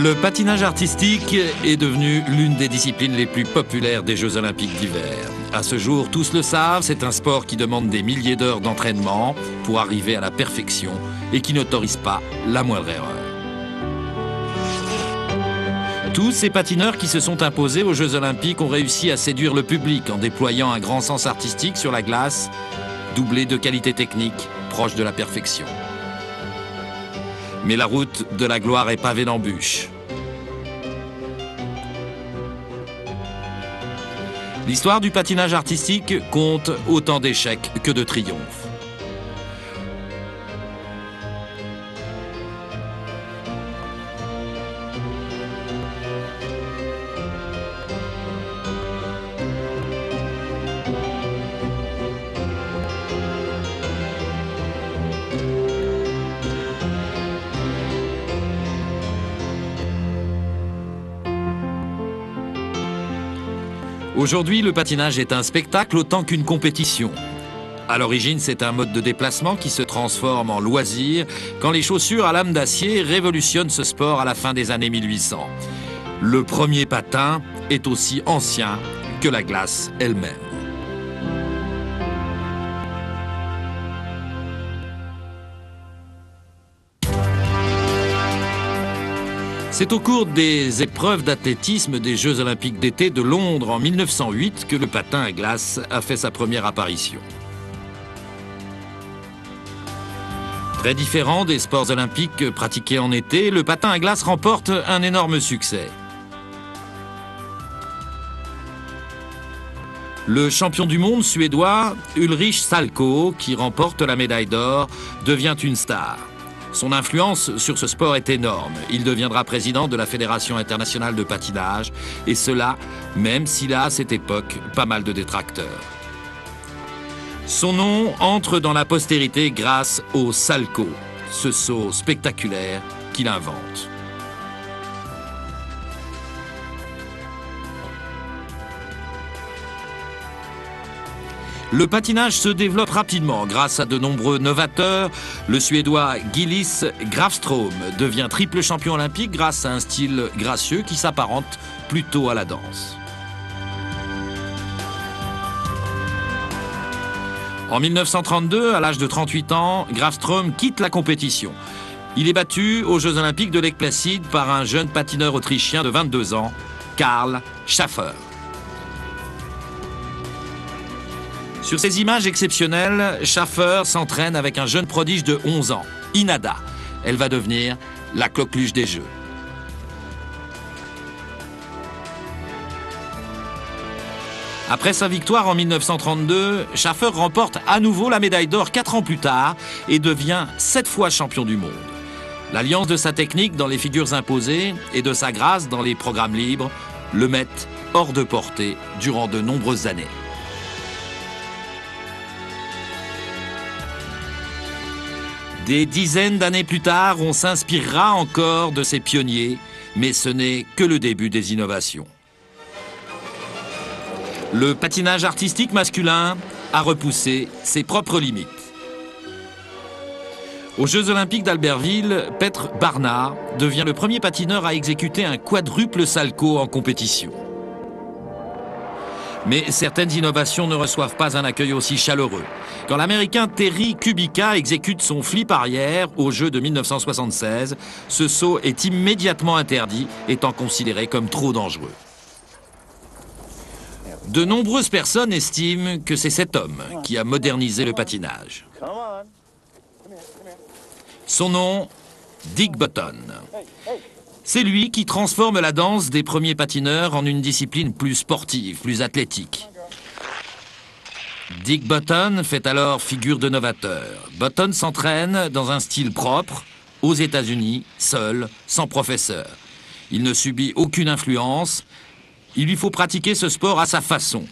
Le patinage artistique est devenu l'une des disciplines les plus populaires des Jeux Olympiques d'hiver. À ce jour, tous le savent, c'est un sport qui demande des milliers d'heures d'entraînement pour arriver à la perfection et qui n'autorise pas la moindre erreur. Tous ces patineurs qui se sont imposés aux Jeux Olympiques ont réussi à séduire le public en déployant un grand sens artistique sur la glace, doublé de qualité technique proche de la perfection. Mais la route de la gloire est pavée d'embûches. L'histoire du patinage artistique compte autant d'échecs que de triomphes. Aujourd'hui, le patinage est un spectacle autant qu'une compétition. À l'origine, c'est un mode de déplacement qui se transforme en loisir quand les chaussures à lame d'acier révolutionnent ce sport à la fin des années 1800. Le premier patin est aussi ancien que la glace elle-même. C'est au cours des épreuves d'athlétisme des Jeux Olympiques d'été de Londres en 1908 que le patin à glace a fait sa première apparition. Très différent des sports olympiques pratiqués en été, le patin à glace remporte un énorme succès. Le champion du monde suédois Ulrich Salko, qui remporte la médaille d'or, devient une star. Son influence sur ce sport est énorme. Il deviendra président de la Fédération internationale de patinage, et cela, même s'il a à cette époque pas mal de détracteurs. Son nom entre dans la postérité grâce au Salko, ce saut spectaculaire qu'il invente. Le patinage se développe rapidement grâce à de nombreux novateurs. Le Suédois Gillis Grafström devient triple champion olympique grâce à un style gracieux qui s'apparente plutôt à la danse. En 1932, à l'âge de 38 ans, Grafström quitte la compétition. Il est battu aux Jeux Olympiques de Lake Placid par un jeune patineur autrichien de 22 ans, Karl Schaffer. Sur ces images exceptionnelles, Schaffer s'entraîne avec un jeune prodige de 11 ans, Inada. Elle va devenir la coqueluche des Jeux. Après sa victoire en 1932, Schaffer remporte à nouveau la médaille d'or 4 ans plus tard et devient 7 fois champion du monde. L'alliance de sa technique dans les figures imposées et de sa grâce dans les programmes libres le mettent hors de portée durant de nombreuses années. Des dizaines d'années plus tard, on s'inspirera encore de ces pionniers, mais ce n'est que le début des innovations. Le patinage artistique masculin a repoussé ses propres limites. Aux Jeux Olympiques d'Albertville, Petr Barnard devient le premier patineur à exécuter un quadruple salto en compétition. Mais certaines innovations ne reçoivent pas un accueil aussi chaleureux. Quand l'Américain Terry Kubica exécute son flip arrière aux Jeux de 1976, ce saut est immédiatement interdit, étant considéré comme trop dangereux. De nombreuses personnes estiment que c'est cet homme qui a modernisé le patinage. Son nom, Dick Button. C'est lui qui transforme la danse des premiers patineurs en une discipline plus sportive, plus athlétique. Dick Button fait alors figure de novateur. Button s'entraîne dans un style propre, aux États-Unis, seul, sans professeur. Il ne subit aucune influence. Il lui faut pratiquer ce sport à sa façon.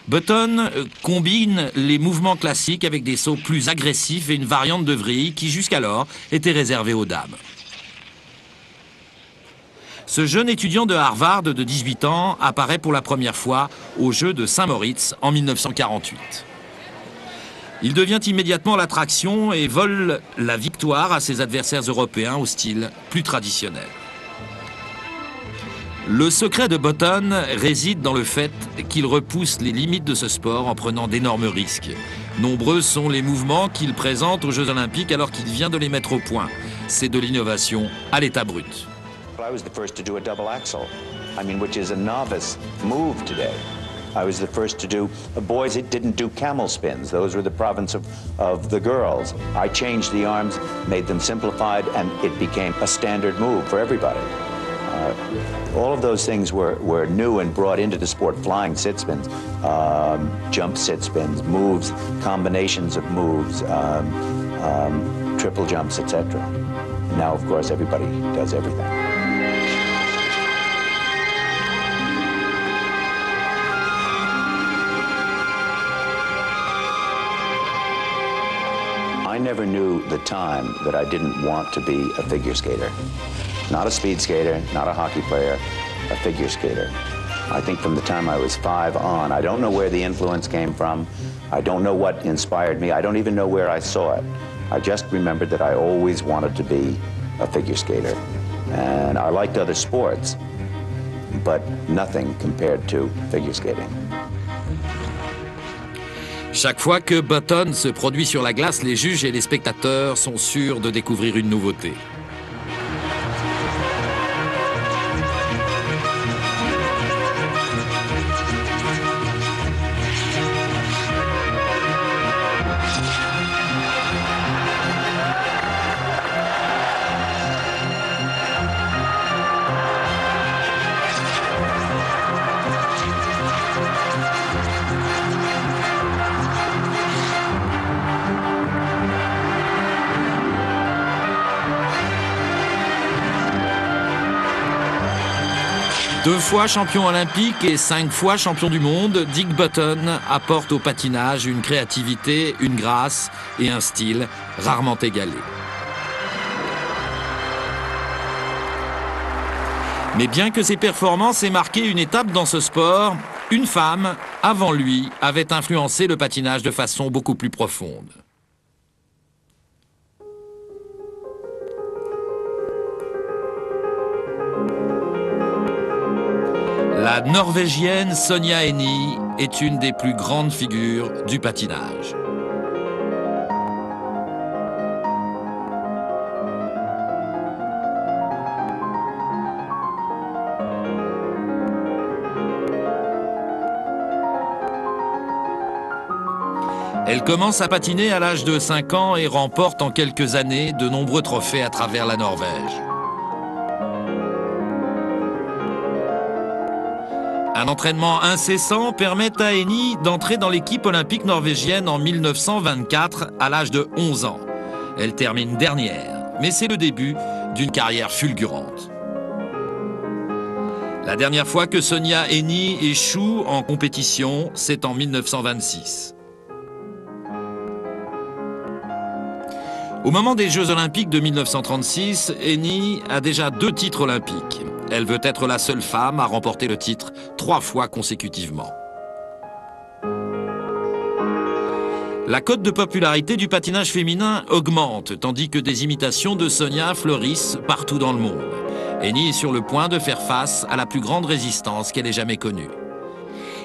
Button combine les mouvements classiques avec des sauts plus agressifs et une variante de vrille qui, jusqu'alors, était réservée aux dames. Ce jeune étudiant de Harvard de 18 ans apparaît pour la première fois aux Jeux de Saint-Moritz en 1948. Il devient immédiatement l'attraction et vole la victoire à ses adversaires européens au style plus traditionnel. Le secret de Button réside dans le fait qu'il repousse les limites de ce sport en prenant d'énormes risques. Nombreux sont les mouvements qu'il présente aux Jeux Olympiques alors qu'il vient de les mettre au point. C'est de l'innovation à l'état brut. I was the first to do a double axel, which is a novice move today. I was the first to do, boys didn't do camel spins. Those were the province of the girls. I changed the arms, made them simplified, and it became a standard move for everybody. All of those things were new and brought into the sport. Flying sit spins, jump sit spins, moves, combinations of moves, triple jumps, etc. Now, of course, everybody does everything. I never knew the time that I didn't want to be a figure skater. Not a speed skater, not a hockey player, a figure skater. I think from the time I was 5 on, I don't know where the influence came from. I don't know what inspired me. I don't even know where I saw it. I just remembered that I always wanted to be a figure skater. And I liked other sports, but nothing compared to figure skating. Chaque fois que Button se produit sur la glace, les juges et les spectateurs sont sûrs de découvrir une nouveauté. Deux fois champion olympique et 5 fois champion du monde, Dick Button apporte au patinage une créativité, une grâce et un style rarement égalés. Mais bien que ses performances aient marqué une étape dans ce sport, une femme, avant lui, avait influencé le patinage de façon beaucoup plus profonde. La Norvégienne Sonja Henie est une des plus grandes figures du patinage. Elle commence à patiner à l'âge de 5 ans et remporte en quelques années de nombreux trophées à travers la Norvège. Un entraînement incessant permet à Henie d'entrer dans l'équipe olympique norvégienne en 1924 à l'âge de 11 ans. Elle termine dernière, mais c'est le début d'une carrière fulgurante. La dernière fois que Sonja Henie échoue en compétition, c'est en 1926. Au moment des Jeux Olympiques de 1936, Henie a déjà 2 titres olympiques. Elle veut être la seule femme à remporter le titre 3 fois consécutivement. La cote de popularité du patinage féminin augmente, tandis que des imitations de Sonja fleurissent partout dans le monde. Henie est sur le point de faire face à la plus grande résistance qu'elle ait jamais connue.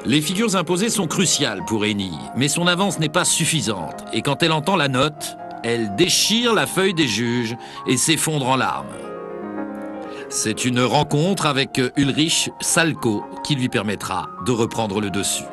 Les figures imposées sont cruciales pour Henie, mais son avance n'est pas suffisante. Et quand elle entend la note, elle déchire la feuille des juges et s'effondre en larmes. C'est une rencontre avec Ulrich Salko qui lui permettra de reprendre le dessus.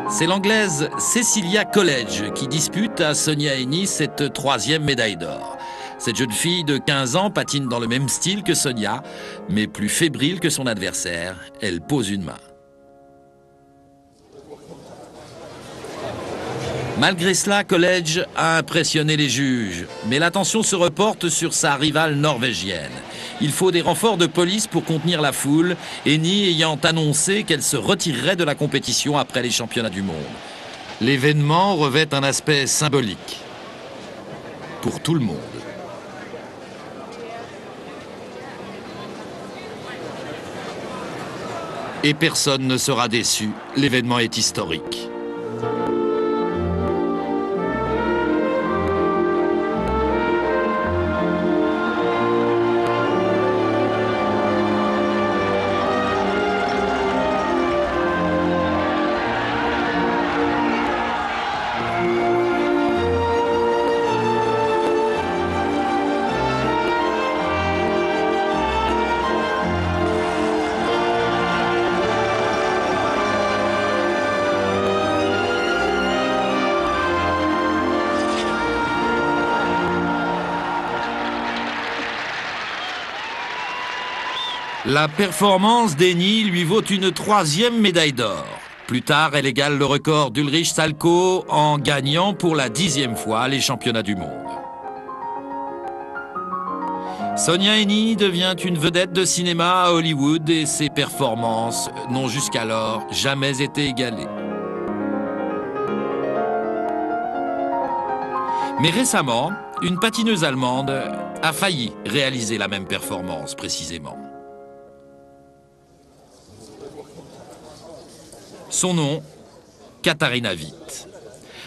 C'est l'Anglaise Cecilia Coledge qui dispute à Sonja Henie cette 3e médaille d'or. Cette jeune fille de 15 ans patine dans le même style que Sonja, mais plus fébrile que son adversaire. Elle pose une main. Malgré cela, Coledge a impressionné les juges, mais l'attention se reporte sur sa rivale norvégienne. Il faut des renforts de police pour contenir la foule, Henie ayant annoncé qu'elle se retirerait de la compétition après les championnats du monde. L'événement revêt un aspect symbolique pour tout le monde. Et personne ne sera déçu, l'événement est historique. La performance d'Henny lui vaut une 3e médaille d'or. Plus tard, elle égale le record d'Ulrich Salchow en gagnant pour la 10e fois les championnats du monde. Sonja Henie devient une vedette de cinéma à Hollywood et ses performances n'ont jusqu'alors jamais été égalées. Mais récemment, une patineuse allemande a failli réaliser la même performance précisément. Son nom, Katharina Witt.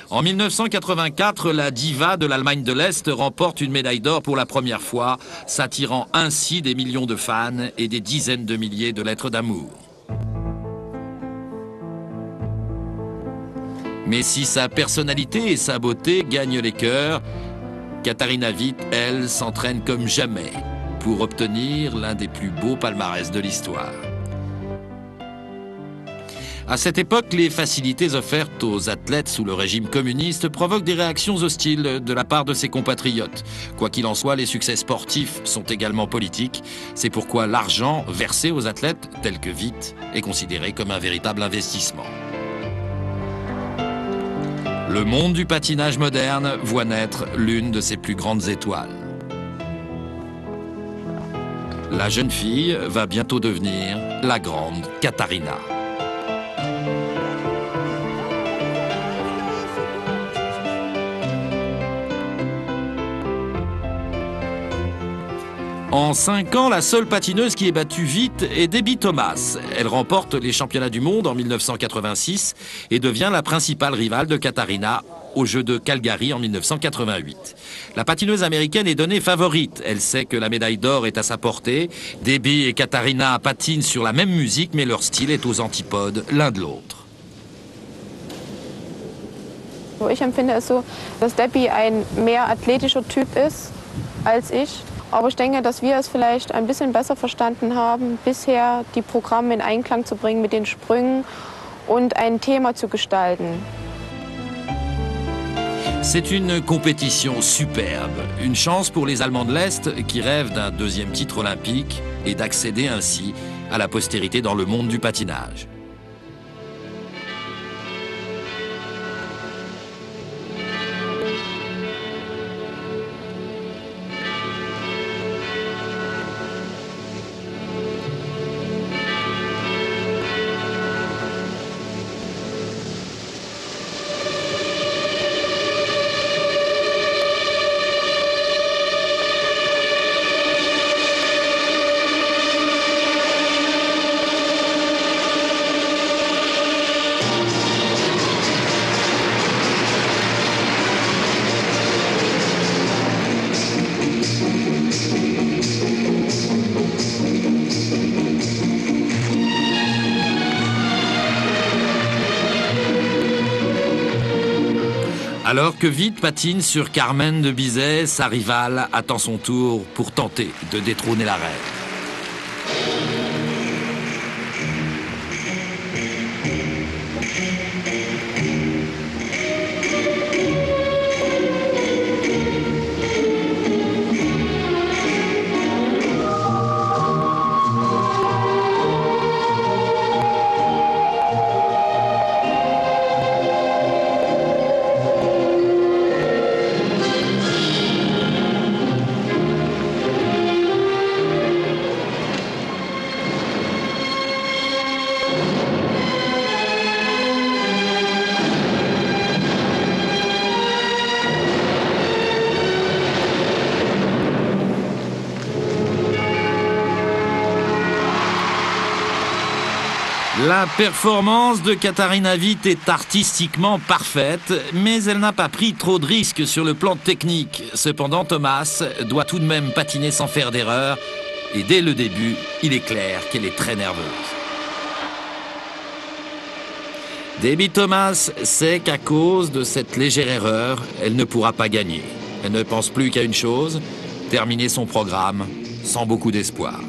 En 1984, la diva de l'Allemagne de l'Est remporte une médaille d'or pour la première fois, s'attirant ainsi des millions de fans et des dizaines de milliers de lettres d'amour. Mais si sa personnalité et sa beauté gagnent les cœurs, Katharina Witt, elle, s'entraîne comme jamais pour obtenir l'un des plus beaux palmarès de l'histoire. À cette époque, les facilités offertes aux athlètes sous le régime communiste provoquent des réactions hostiles de la part de ses compatriotes. Quoi qu'il en soit, les succès sportifs sont également politiques. C'est pourquoi l'argent versé aux athlètes, tels que Witt, est considéré comme un véritable investissement. Le monde du patinage moderne voit naître l'une de ses plus grandes étoiles. La jeune fille va bientôt devenir la grande Katharina. En 5 ans, la seule patineuse qui ait battu Witt est Debbie Thomas. Elle remporte les championnats du monde en 1986 et devient la principale rivale de Katharina aux Jeux de Calgary en 1988. La patineuse américaine est donnée favorite. Elle sait que la médaille d'or est à sa portée. Debbie et Katharina patinent sur la même musique, mais leur style est aux antipodes l'un de l'autre. Ich empfinde es so, dass Debbie ein mehr athletischer Typ ist als ich. Aber ich denke, dass wir es vielleicht ein bisschen besser verstanden haben, bisher die Programme in Einklang zu bringen mit den Sprüngen und ein Thema zu gestalten. C'est une compétition superbe, une chance pour les Allemands de l'Est qui rêvent d'un 2e titre olympique et d'accéder ainsi à la postérité dans le monde du patinage. Alors que Witt patine sur Carmen de Bizet, sa rivale attend son tour pour tenter de détrôner la reine. La performance de Katharina Witt est artistiquement parfaite, mais elle n'a pas pris trop de risques sur le plan technique. Cependant, Thomas doit tout de même patiner sans faire d'erreur, et dès le début, il est clair qu'elle est très nerveuse. Debbie Thomas sait qu'à cause de cette légère erreur, elle ne pourra pas gagner. Elle ne pense plus qu'à une chose, terminer son programme sans beaucoup d'espoir.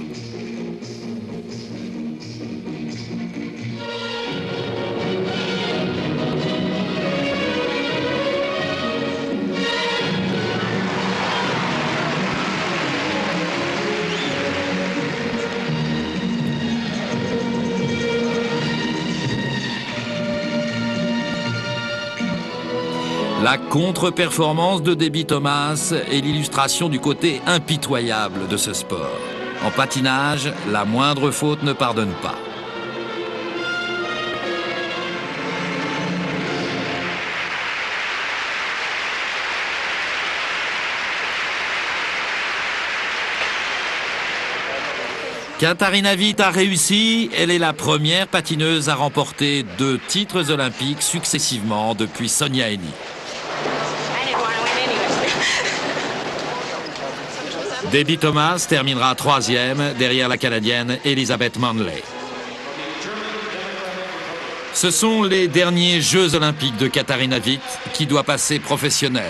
La contre-performance de Debbie Thomas est l'illustration du côté impitoyable de ce sport. En patinage, la moindre faute ne pardonne pas. Katarina Witt a réussi. Elle est la première patineuse à remporter 2 titres olympiques successivement depuis Sonia Henny. Debbie Thomas terminera 3e derrière la Canadienne Elizabeth Manley. Ce sont les derniers Jeux olympiques de Katarina Witt qui doit passer professionnelle.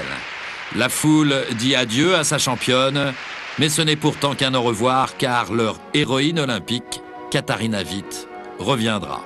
La foule dit adieu à sa championne, mais ce n'est pourtant qu'un au revoir car leur héroïne olympique, Katarina Witt, reviendra.